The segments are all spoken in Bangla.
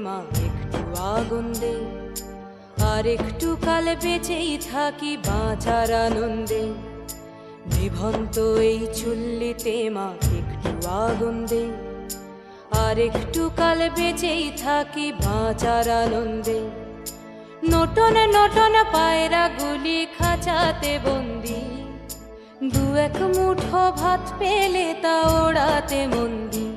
মা একটু আগুন দে, আর একটু কাল বেঁচেই থাকি বাঁচার আনন্দে। নিভন্ত এই চুল্লিতে মা একটু আগুন দে, আর একটু কাল বেঁচেই থাকি বাঁচার আনন্দে। নটন নটন পায়রা গুলি খাঁচাতে বন্দি, দু এক মুঠো ভাত পেলে তা ওড়াতে মন্দি।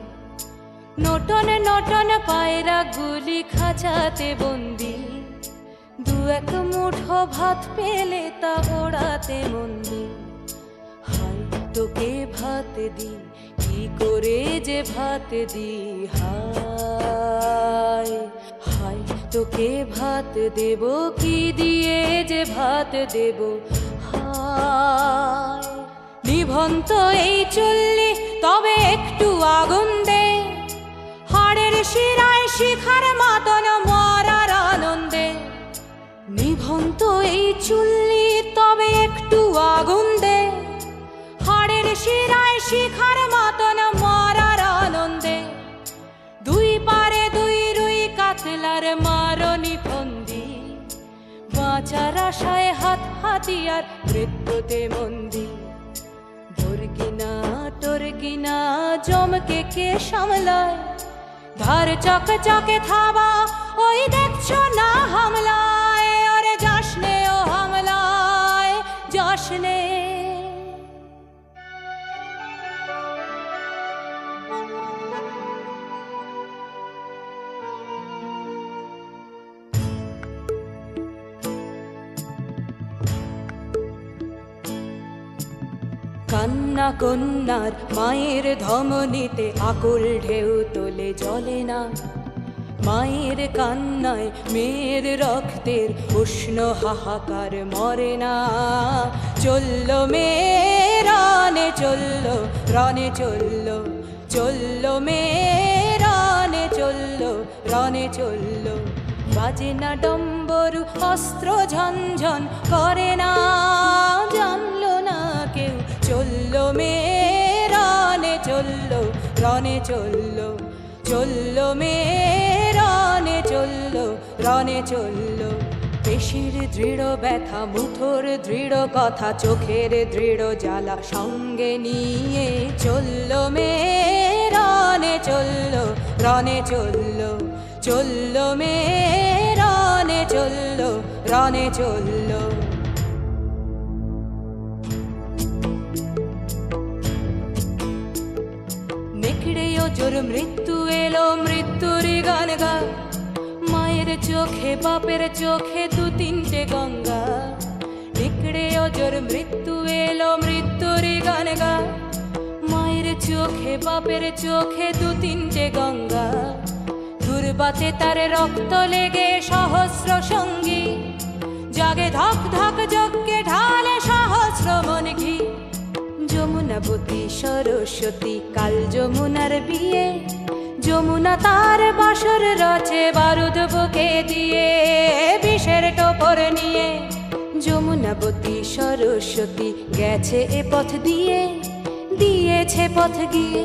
নটন নটন পায়রা গুলি খাঁচাতে বন্দি, দু এক মুঠো ভাত পেলে তা ওড়াতে মন্দি। হাই তোকে ভাত দি, কি করে যে ভাত দি, হায় হায় তোকে ভাত দেব, কি দিয়ে যে ভাত দেব, হায়। নিভন্ত এই চুল্লি তবে একটু আগুন দে, হাড়ের শিরায় শিখার মতন মরার আনন্দে। নিভন্ত এই চুল্লি তবে একটু আগুন দে, হাড়ের শিরায় শিখার মতন মরার আনন্দে। দুই পারে দুই রুই কাতলার মারনি ফন্দি, বাঁচার আশায় হাত হাতিয়ার মৃত্যুতে মন্দি। ধর্গিনা টর্গিনা জমকে কে সামলায়, ধার চকে চকে থাবা ওই দেখছো না হামলায়। ওরে যাসনে ও হামলায় যাসনে। কান্না কন্যার মায়ের ধমনীতে আকুল ঢেউ তোলে জলে না, মায়ের কান্নায় মেয়ের রক্তের উষ্ণ হাহাকার মরে না। চলল মেয়ে রানে চলল, রানে চলল, চলল মেয়ে রানে চলল, রানে চলল। বাজে না ডম্বরু অস্ত্র ঝনঝন করে না, জানলো না কেউ। চলল মেয়ে রানে চলল, রানে চলল, চলল মেয়ে রানে চলল, রানে চলল। পেশির দৃঢ় ব্যথা, মুঠোর দৃঢ় কথা, চোখের দৃঢ় জ্বালা সঙ্গে নিয়ে চলল মেয়ে রানে চলল, রানে চলল, চলল মেয়ে রানে চলল, রানে চলল। নেকড়ে জোর মৃত্যু এলো, মৃত্যুর গান গা, মায়ের চোখে বাপের চোখে দু তিনটে গঙ্গা। নেকড়ে জোর মৃত্যু এলো, মৃত্যুর গান গা, মায়ের চোখে বাপের চোখে দু তিনটে গঙ্গা। দুর্বাতে তার রক্ত লেগে সহস্র সঙ্গী, জাগে ধক ধক যজ্ঞে ঢালে সহস্র মন ঘি। যমুনাবতী সরস্বতী কাল যমুনার বিয়ে, যমুনা তার বাসর রচে বারুদ বুকে দিয়ে, বিষের টোপর নিয়ে। যমুনাবতী সরস্বতী গেছে এ পথ দিয়ে, দিয়েছে পথ গিয়ে।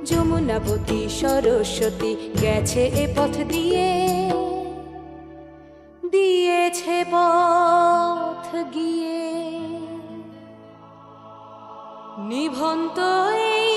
যমুনাবতী সরস্বতী গেছে এ পথ দিয়ে, দিয়েছে পথ গিয়ে। নিভন্ত এই